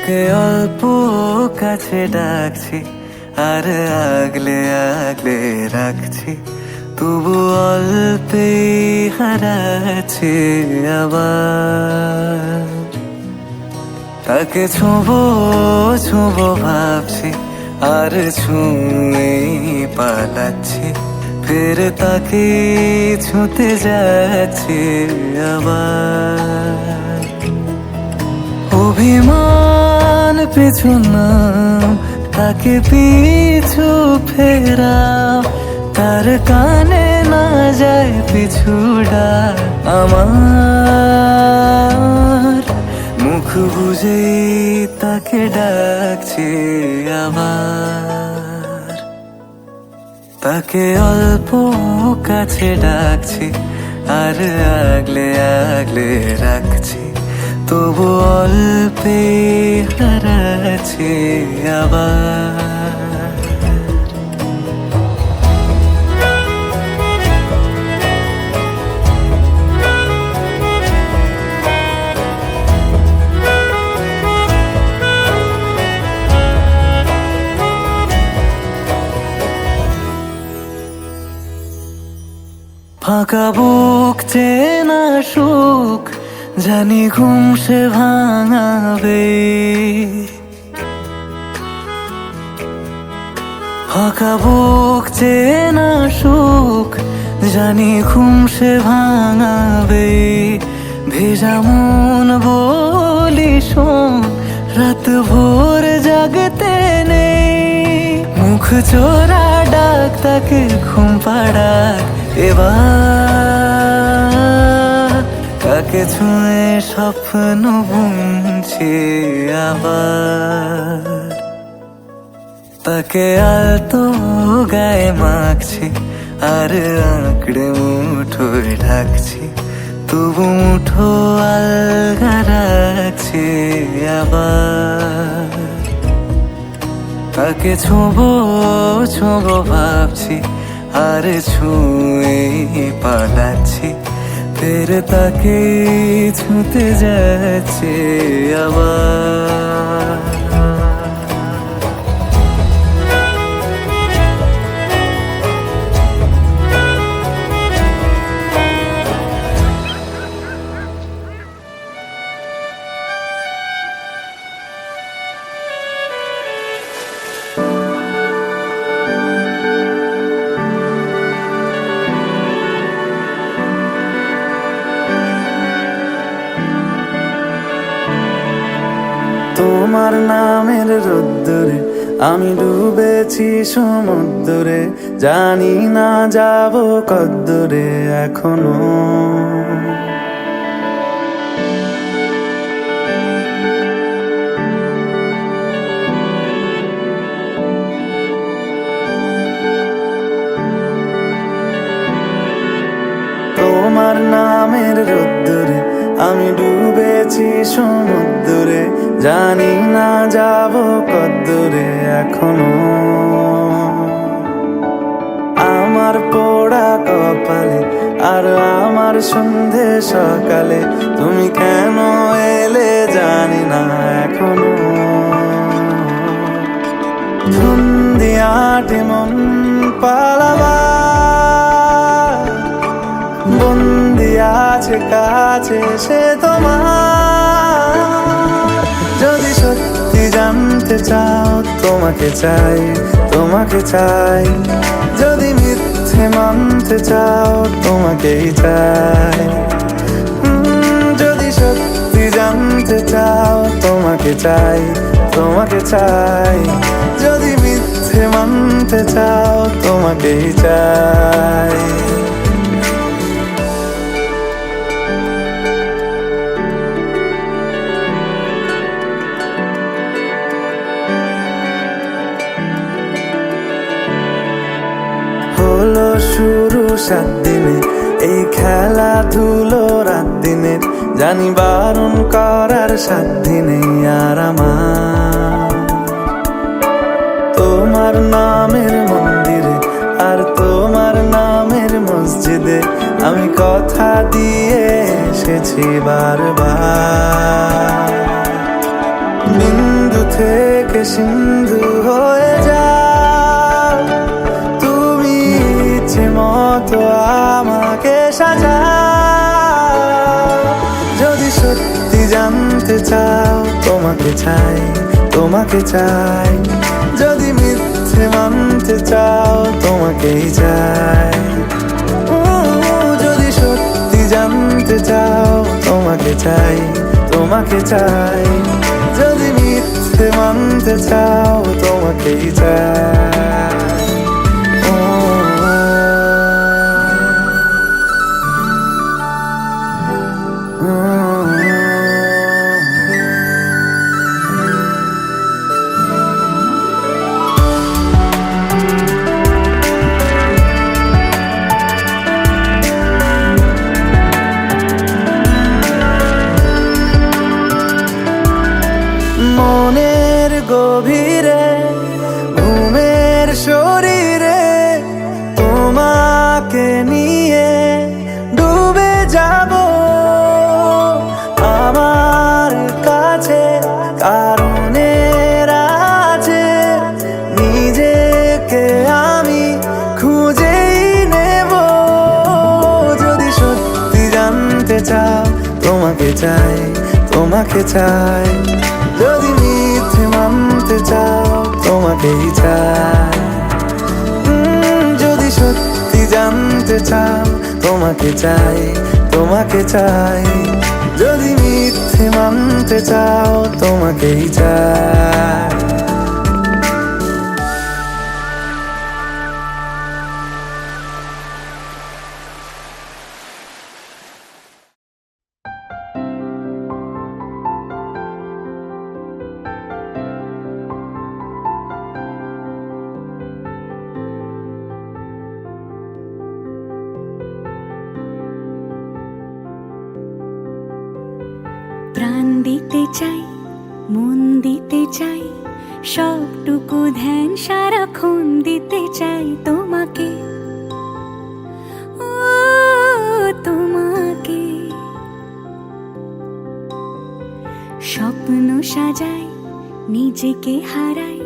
তাকে অল্প কাছে ডাকছি আর আগলে আগলে রাখছি, তবু অল্পে হারাচ্ছি আবার। তাকে ছোঁবো ছোঁবো ভাবছি আর ছুঁয়ে পালাচ্ছি, ফের তাকে ছুঁতে যাচ্ছি আবার। অভিমান পিছু নাম, তাকে পিছু ফেরাও, তার কানে না যায় পিছু ডাক আমার। মুখ বুঝে তাকে ডাকছি আবার। তাকে অল্প কাছে ডাকছি আর আগলে আগলে রাখছি, তবু অল্পে হারাচ্ছি আবার। ফাঁকা বুক চেনা সুখ জানি ঘুম সে ভাঙাবে, ফাঁকা বুক চেনা সুখ জানি ঘুম সে ভাঙাবে। ভেজা মন বলি শোন, রাত ভোর জাগতে নেই, মুখ চোরা ডাক তাকে ঘুম পাড়াক এবার। তাকে ছুঁয়ে স্বপ্ন বুনছি আবার। তাকে আলতো গায়ে মাখছি আর আঁকড়ে মুঠোয় ঢাকছি, তবু মুঠো আলগা রাখছি আবার। তাকে ছোঁবো ছোঁবো ভাবছি আর ছুঁয়ে পালাচ্ছি, ফের তাকে ছুঁতে যাচ্ছে আবার। তোমার নামের রোদ্দুরে আমি ডুবেছি সমুদ্রে, জানি না যাব কদ্দুরে এখনো। তোমার নামের রোদ্দুরে আমি ডুবেছি সমুদ্রে, জানি না যাব কদ্দুরে এখনো। আমার পোড়া কপালে আর আমার সন্ধে সকালে, তুমি কেন এলে জানি না এখনো। ধুন্দিয়াটে মন পালাবার, বন্দি আছে কাছে সে তোমার। যদি সত্যি জানতে চাও তোমাকে চাই, তোমাকে চাই। যদি মিথ্যে মানতে চাও তোমাকেই চাই। যদি সত্যি জানতে চাও তোমাকে চাই, তোমাকে চাই। যদি মিথ্যে মানতে চাও তোমাকেই চাই। হলো শুরু 7 দিনে এই খেলাধুলো রাত দিনের, জানি বারণ করার সাধ্য নেই আর আমার। তোমার নামের মন্দিরে আর তোমার নামের মসজিদে আমি কথা দিয়ে এসেছি বারবার। থেকে সিন্ধু হয়ে যাও, তুমি ইচ্ছে মতো আমাকে সাজাও। যদি সত্যি জানতে চাও, তোমাকে চাই, তোমাকে চাই। যদি মিথ্যে মানতে চাও, তোমাকেই চাই। যদি সত্যি জানতে চাও, তোমাকে চাই, তোমাকে চাই। যদি মিথ্যে মানতে চাও, তোমাকেই চাই। মনের গভীরে, ঘুমের শরীরে, তোমাকে নিয়ে ডুবে যাব। আমার কাছে কারণের আছে, নিজেকে আমি খুঁজেই নেব। যদি সত্যি জানতে চাও, তোমাকে চাই, তোমাকে চাই। যদি মিথ্যে মানতে চাও, তোমাকেই চাই। যদি সত্যি জানতে চাও, তোমাকে চাই, তোমাকে চাই। যদি মিথ্যে মানতে চাও, তোমাকেই চাই। প্রাণ দিতে চাই, মন দিতে চাই, সবটুকু ধ্যান সারাক্ষণ দিতে চাই তোমাকে, ও তোমাকে। স্বপ্ন সাজাই, নিজেকে হারাই,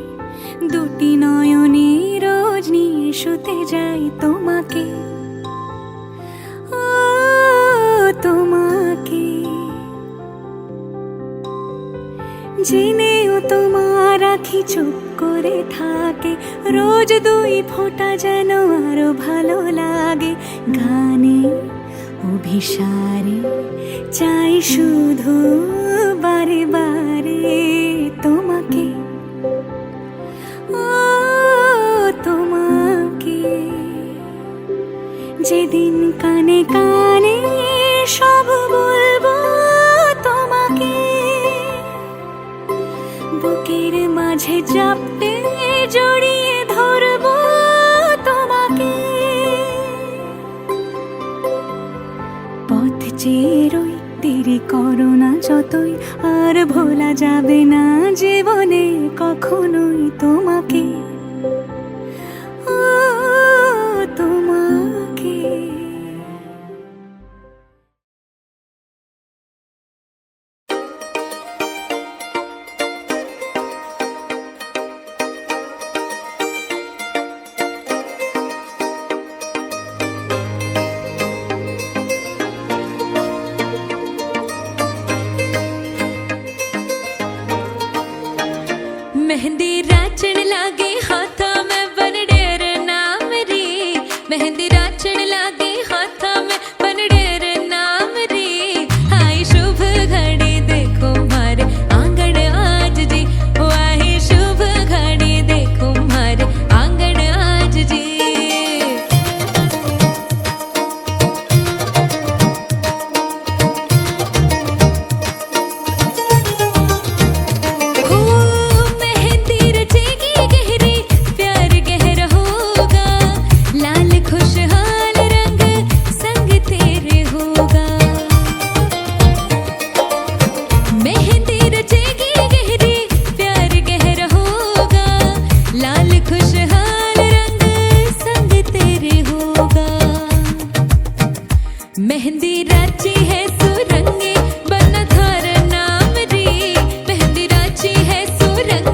দুটি নয়নে রোজ নিয়ে শুতে যাই তোমাকে, ও তোমাকে। জেনেও তোমার আখি চুপ করে থাকে, রোজ দুই ফোঁটা যেন আরো ভালো লাগে। গানে অভিসারে চাই শুধু বারে বারে তোমাকে, ও তোমাকে। যেদিন কানে কানে সব বলবো তোমাকে, বুকের মাঝে চাপতে জড়িয়ে ধরবো তোমাকে। পথ চেয়ে রই, দেরি করো না যতই, আর ভোলা যাবে না জীবনে কখনোই তোমাকে, ও তোমাকে। मेहंदी राचण लागे हाथा में बनडेर नाम रे, मेहंदी राचण लागे हाथा में बनडेर नाम रे। आई शुभ घड़ी देखो मारे आंगन आज जी, ओ आई शुभ घड़ी देखो मारे आंगन आज जी। मेहंदी राची है सुरंगी बन धार नाम रे, मेहंदी राची है सुरंगी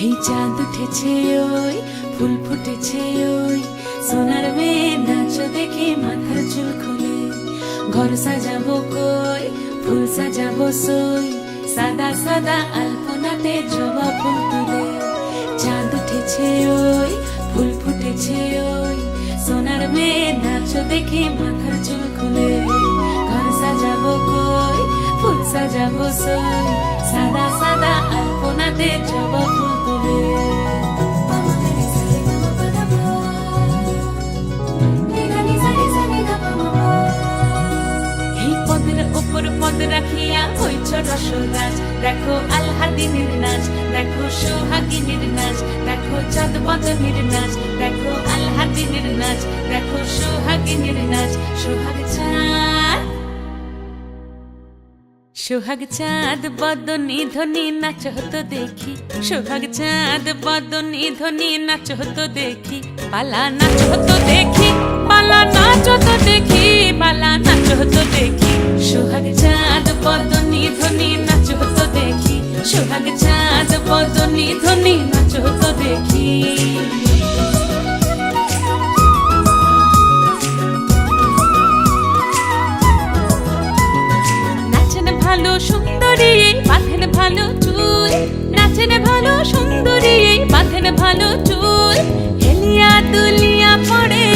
এই চাঁদ উঠেছে ওই ফুল ফুটেছে ওই সোনার মেয়ে নাচ দেখে মাথার চুল খুলে ঘর সাজাবো কই ফুল সাজাবো সই সাদা সাদা আলপনাতে জবা ফুল তুলে চাঁদ উঠেছে ওই ফুল ফুটেছে ওই সোনার মেয়ে নাচ দেখে মাথার চুল খুলে ঘর সাজাবো কই ফুল সাজাবো সই সাদা সাদা আলপনাতে জবা ফুল তুলে এই পদের উপর পদ রাখিয়া হইছ রসরাজ দেখো আলহাদিনের নাচ দেখো সোহাগিনীর নাচ দেখো চাঁদ বদনের নাচ দেখো আলহাদিনের নাচ দেখো সোহাগিনীর নাচ সোহাগ চাঁদ বদনী ধ্বনি নাচ হতো দেখি সোহাগ চাঁদ বদনী ধ্বনি নাচ হতো দেখি পালা নাচ হতো দেখি পালা নাচ হতো দেখি পালা নাচ হতো দেখি সোহাগ চাঁদ বদনী ধ্বনি নাচ হতো দেখি সোহাগ চাঁদ বদনী ধ্বনি নাচ হতো দেখি ভালো সুন্দরী বাঁধেন ভালো চুল নাচেন ভালো সুন্দরী বাঁধেন ভালো চুল হেলিয়া দুলিয়া পড়ে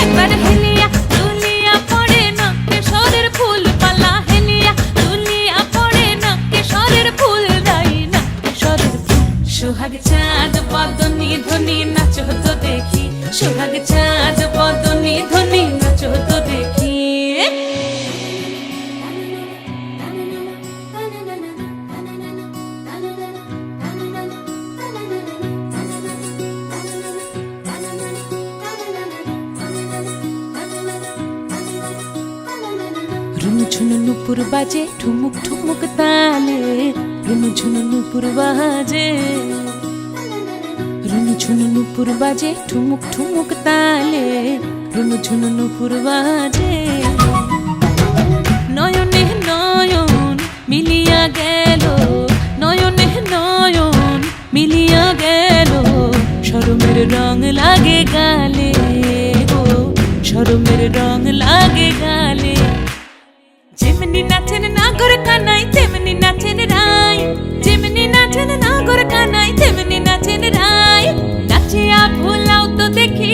একবার হেলিয়া দুলিয়া পড়ে না কেশরের ফুল পালা হেলিয়া দুলিয়া পড়ে না কেশরের ফুল দাই না কেশরের ফুল সোহাগ চাঁদ বদনী ধ্বনি নাচ হতো দেখি সোহাগ চাঁদ বদনী ধ্বনি নাচ হতো দেখি ঝুনু নুপুর বাজে ঠুমুক ঠুমুক তালে রুনু ঝুনু নুপুর বাজে রুনু ঝুনু নুপুর বাজে ঠুমুক ঠুমুক তালে রুনু ঝুনু নুপুর বাজে নয়নে নয়ন মিলিয়া গেল নয়নে নয়ন মিলিয়া গেল শরমের রং লাগে গালে গো শরমের রং লাগে গালে যেমনি নাচেন নাগর কানাই তেমনি নাচেন রাই যেমনি নাচেন নাগর কানাই তেমনি নাচেন রাই নাচিয়া ভোলাও তো দেখি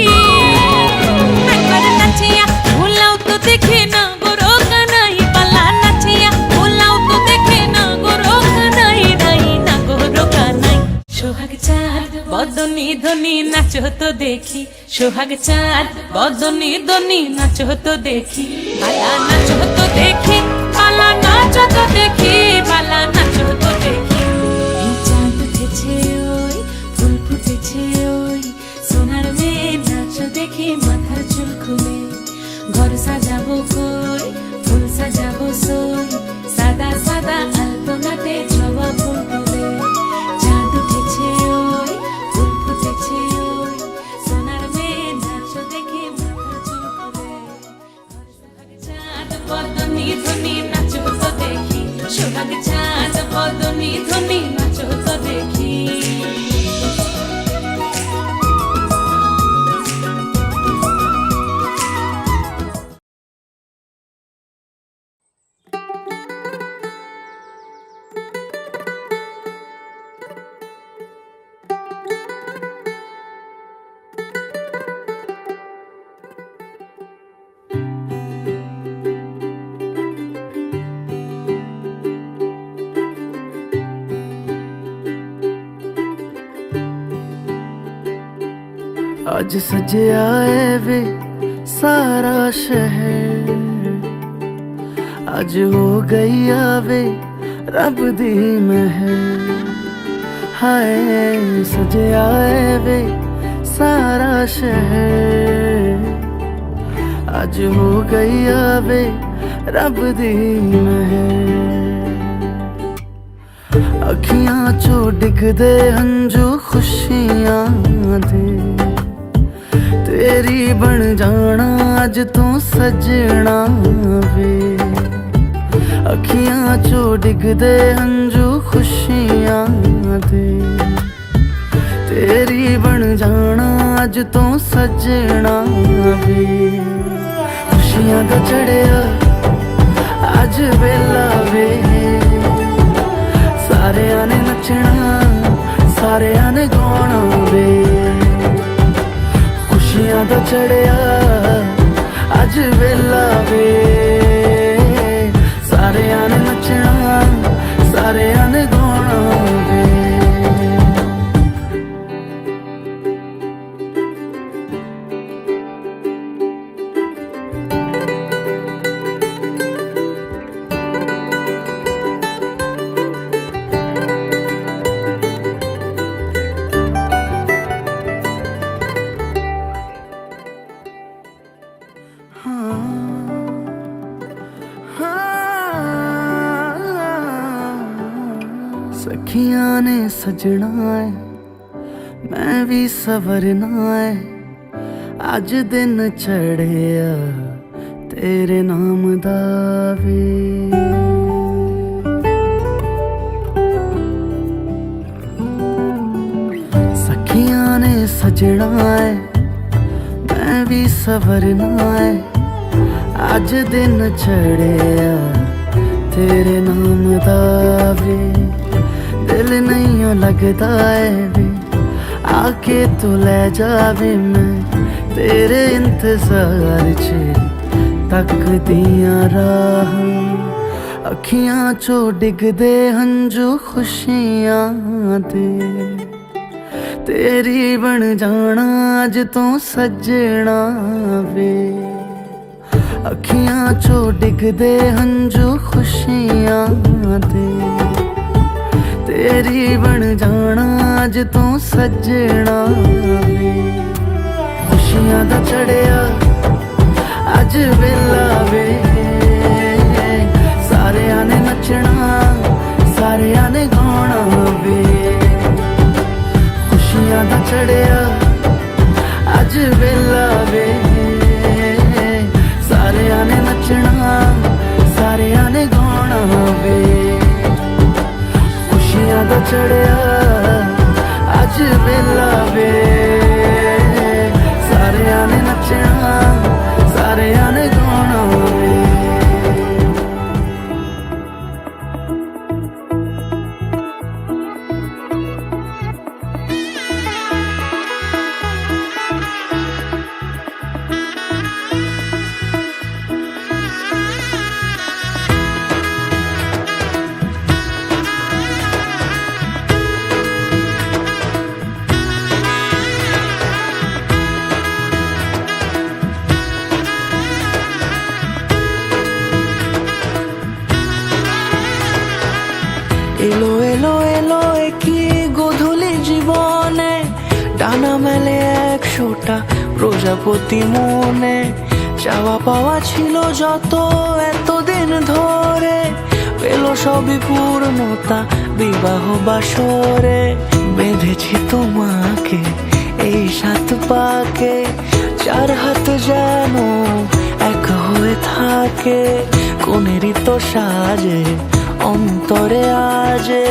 একবার নাচিয়া ভোলাও তো দেখি নাগর কানাই পালা নাচিয়া ভোলাও তো দেখি নাগর কানাই রাই নাগর কানাই সোহাগ চাঁদ বদনী ধ্বনি নাচ হতো দেখি সোহাগ চাঁদ বদনী ধ্বনি নাচ হতো দেখি পালা নাচ হতো দেখি পালা নাচ হতো দেখি পালা নাচ হতো দেখি এই চাঁদ উঠেছে ওই ফুল ফুটেছে ওই সোনার মেয়ে নাচ দেখি মাথার চুল খুলে ঘর সাজাবো কই ফুল সাজাবো সই সাদা সাদা আলপনাতে জবা ফুল তুলে চাঁদ উঠেছে ওই ফুল ফুটেছে ওই সোনার মেয়ে নাচ দেখি মাথার চুল খুলে সোহাগ চাঁদ বদনী ধ্বনি নাচ হতো দেখি সোহাগ চাঁদ বদনী ধ্বনি নাচ হতো দেখি आज सजया है वे सारा शहर आज हो गई आवे रब दी महर हाय सजया है वे सारा शहर आज हो गई आवे रब दी महर अखियां चो डिगदे हंजू खुशियां दे तेरी बन जाना अज तू सजना वे अखियां चो डिगदे हंजू खुशियां खुशियां दे तेरी बन जाना अज तो सजना वे खुशियां दा चढ़िया अज वेला वे सारेयां ने नचना सारेयां ने गाना वे खुशियां दा चढ़िया अज वेला वे सारेयां ने नचना सारेयां ने गाना वे सखियां ने सजना है मैं भी सवरना है अज दिन चढ़िया तेरे नाम दा वे सखियां ने सजना है मैं भी सवरना है अज दिन चढ़िया तेरे नाम दा वे दिल नहीं लगता है वे आके तू ले जावे मैं तेरे इंतजार च तक दियां राह अखियां चो डिगदे हंजू खुशियां दे तेरी बन जाना अज तो सजना वे अखियां चो डिगदे हंजू खुशियां दे तेरी बन जाना अज तो सजना वे खुशियां दा चढ़िया अज वेला वे सारेयां ने नचना सारेयां ने गाना वे खुशियां दा चढ़िया अज वेला वे सारेयां ने नचना सारेयां ने गाना वे खुशियां दा चढ़िया अज वेला वे सारेयां ने नचना सारेयां ने गाना वे এলো এলো এলো কি গধূলি জীবনে ডানা মেলে একশোটা প্রজাপতি মনে চাওয়া পাওয়া ছিল যত এতদিন ধরে পেলো সবই পূর্ণতা বিবাহ বাসরে বেঁধেছি তোমাকে এই সাত পাকে চার হাত যেন এক হয়ে থাকে কোনেরই তো সাজে অন্তরে আজে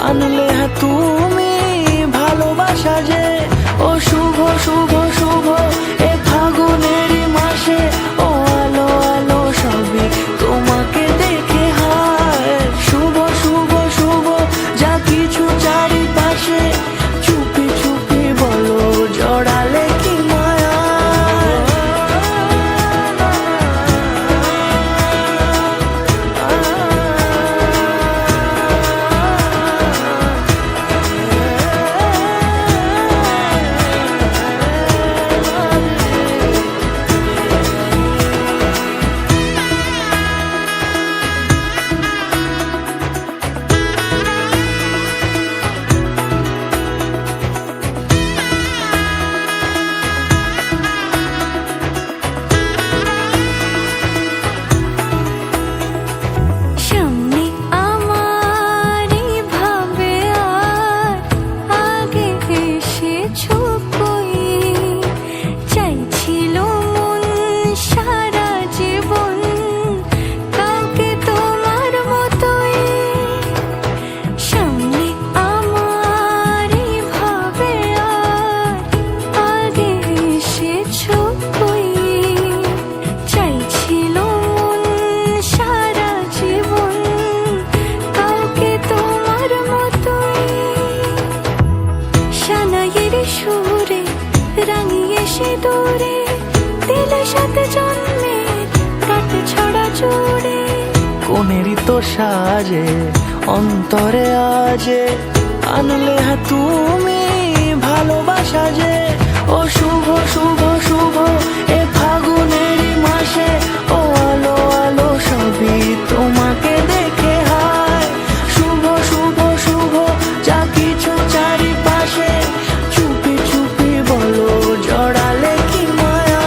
আনলে হ্যাঁ তুমি ভালোবাসা যে ও শুভ শুভ শুভ এ ফাগুনেরই মাসে ও আলো আলো সবই তোমাকে দেখে হায় শুভ শুভ শুভ যা কিছু চারিপাশে চুপি চুপি বলো জড়ালে কি মায়া দিল সাত জন্মের কাট ছড়া জুড়ে। কোনেরই তো সাজে অন্তরে আজে আনলে তুমি ভালোবাসা যে। ও শুভ শুভ শুভ এ ফাগুনেরই মাসে, ও আলো আলো সবই তোমাকে দেখে হায়। শুভ শুভ শুভ যা কিছু চারিপাশে, চুপি চুপি বলো জড়ালে কি মায়া।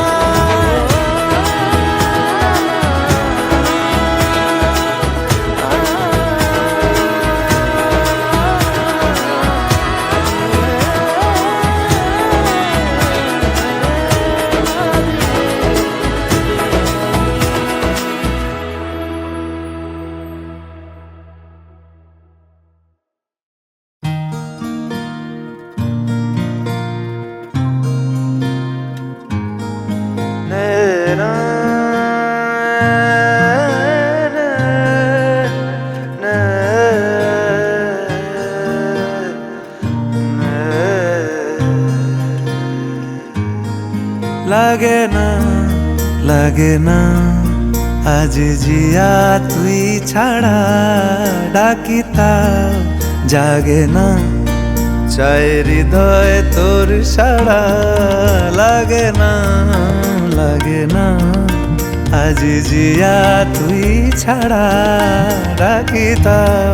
লাগে না লাগে না আজ জিয়া তুই ছাড়া, ডাকি তাও জাগে না চায় হৃদয় তোর সাড়া। লাগে না লাগে না আজ জিয়া তুই ছাড়া, ডাকি তাও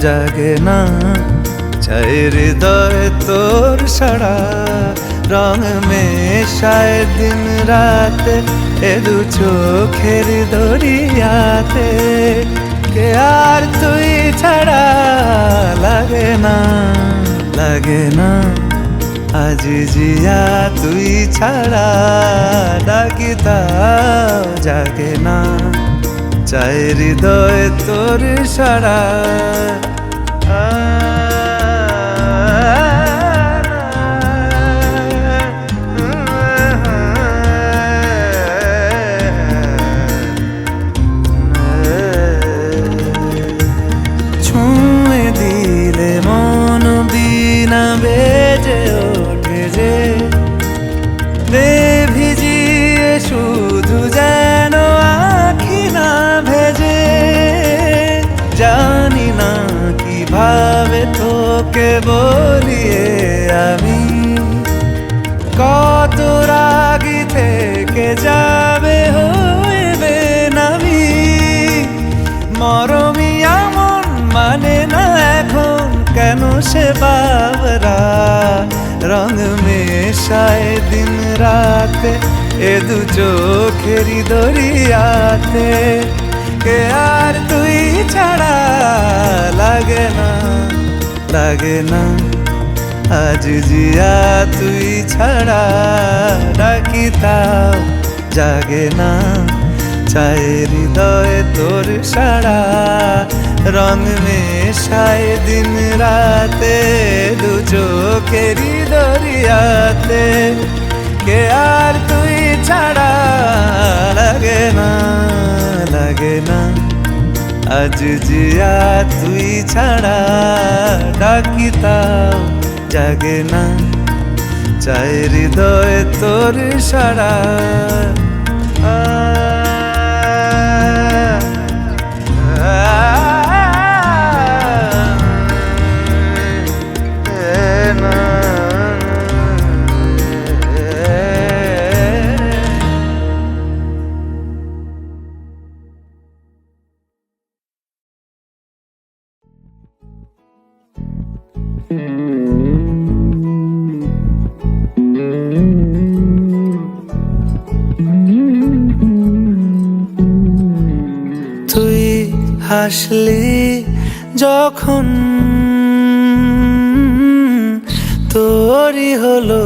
জাগে না চায় হৃদয় তোর সাড়া। রং মেশায় দিন রাতে এ দু চোখের দরিয়াতে, কে আর তুই ছাড়া। লাগে না লাগে না আজ জিয়া তুই ছাড়া, ডাকি তাও জাগে না চায় হৃদয় তোর সাড়া। বেজে ওঠে যে ভিজিয়ে শুধু যেন আখি না ভেজে। জানি না কিভাবে তোকে বলিয়ে আমি, কত রাগি থেকে যাবে হইবে নামি। মরমি এমন মানে না এখন কেন সে বাবরা, রং মেশায় দিন রাতে এ দু চোখেরই দরিয়াতে, কে আর তুই ছাড়া। লাগে না লাগে না আজ জিয়া তুই ছাড়া, ডাকি তাও জাগে না চায় হৃদয় তোর সাড়া। রং মেশায় দিন রাতে দু চোখেরই দরিয়াতে, কে আর তুই ছাড়া। লাগে না লাগে না আজ জিয়া তুই ছাড়া, ডাকি তাও জাগে না চায় হৃদয় তোর সাড়া। তুই হাসলি যখন তোরই হলো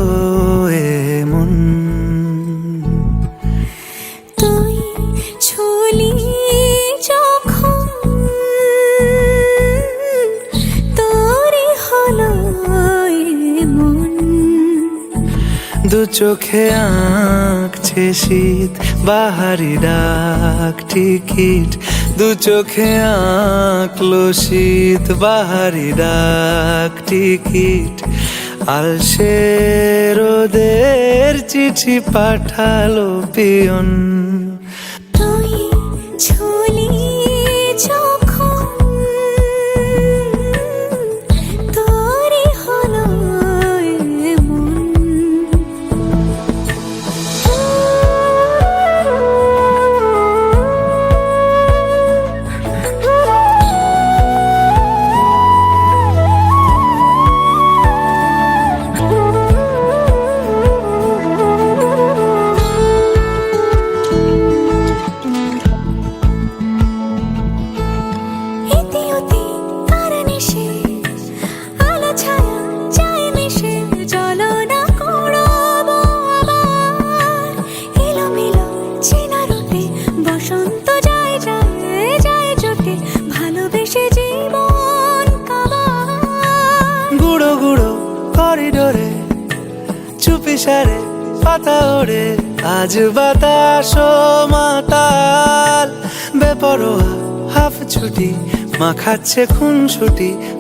এমন, তুই ছুলি যখন তোরই হলো এমন। দু চোখে আঁকছে শীত বাহারি ডাক টিকিট, দু চোখে আঁকলো শীত বাহারি ডাক টিকিট। আলসে রোদের চিঠি পাঠালো পিয়ন। তুই ছুলি যখন তোরই হলো এমন। ইতিউতি তার নিশে আলো ছায়া যায় মিশে চলো না করবো আবার এলোমেলো চেনা রূপে বসন্ত যায় যায় যায় জোটে ভালোবেসে জীবন কাবার। গুঁড়ো গুঁড়ো করিডোরে চুপি সারে পাতা ওড়ে, আজ বাতাস মাতাল বেপরোয়া হাফ ছুটি মাখাচ্ছে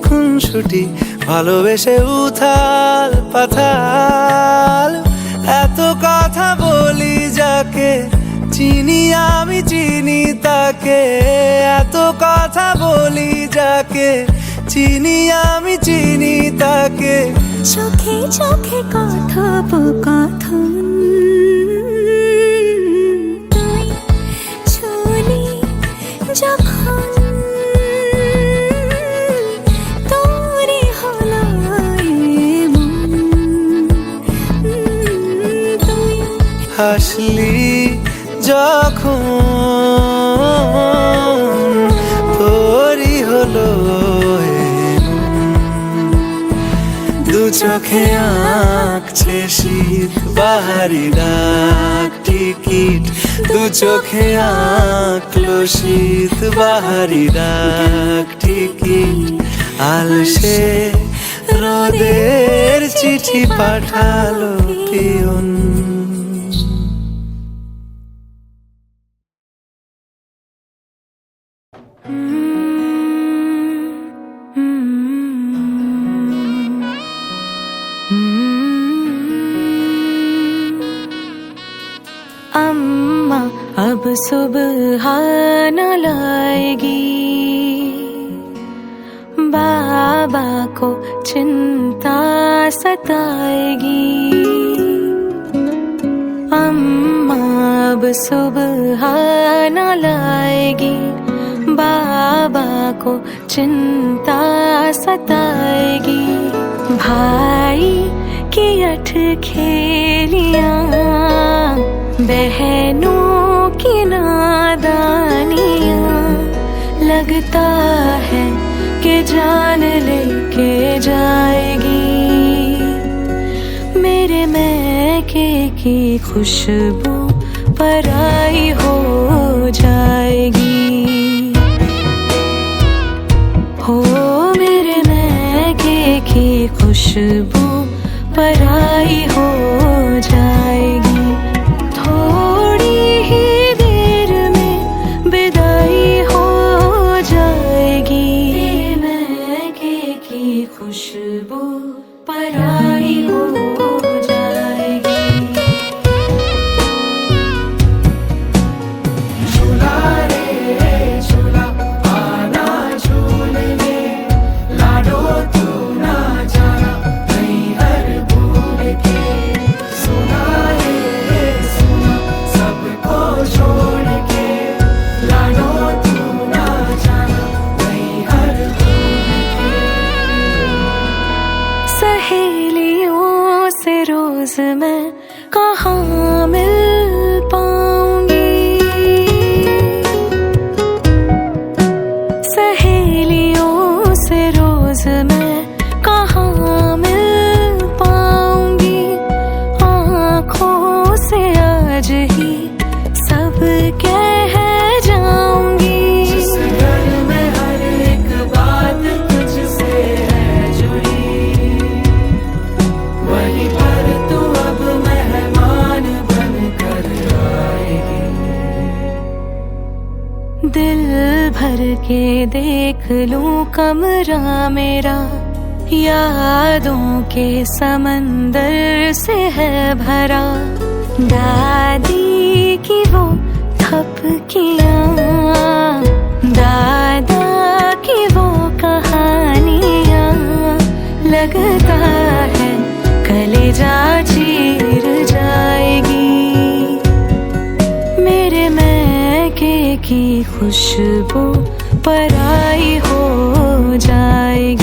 খুনসুটি ভালোবেসে উথাল পাথাল। এত কথা বলি যাকে চিনি আমি চিনি তাকে, এত কথা বলি যাকে চিনি আমি চিনি তাকে। চোখে চোখে কথোপকথন তুই ছুলি যখন তোরই হলো এমন। তুই হাসলি যখন তোরই হলো এমন। দু চোখে আঁকছে শীত বাহারি ডাক টিকিট, দু চোখে আঁকলো শীত বাহারি ডাক টিকিট। আলসে রোদের চিঠি পাঠালো পিয়ন। अम्मा अब सुबह न लाएगी, बाबा को चिंता सताएगी। अम्मा अब सुबह न लाएगी, बाबा को चिंता सताएगी। भाई की अठ खेलियां, बहनों की नादानियां, लगता है कि जान लेके जाएगी। मेरे मैके की खुशबू पराई हो जाएगी। हो मेरे मैके की खुशबू पराई हो जाएगी। थोड़ी ही देर में विदाई हो जाएगी। मैके की खुशबू पराई हो जाएगी। झूला रे झूला आना झूलने, लाडो तू ना जाना कहीं हर भूल के। सुना रे सुना सबको छोड़ के, लाडो तू ना जाना कहीं हर भूल के। सहेलियों से रोज मैं कहाँ मिल पाऊंगी। सहेलियों से रोज मैं कहाँ मिल पाऊंगी। आँखों से आज ही सब कह जाऊंगी। जिस घर में हर एक बात तुझसे है जुड़ी, वहीं पर तू अब मेहमान बन कर आएगी। दिल भर के देख लूं कमरा मेरा, यादों के समंदर से है भरा, दादी की वो थपकियाँ, दादा की वो कहानियाँ, लगता है कलेजा चीर जाएगी, मेरे मैके की खुशबू पराई हो जाएगी।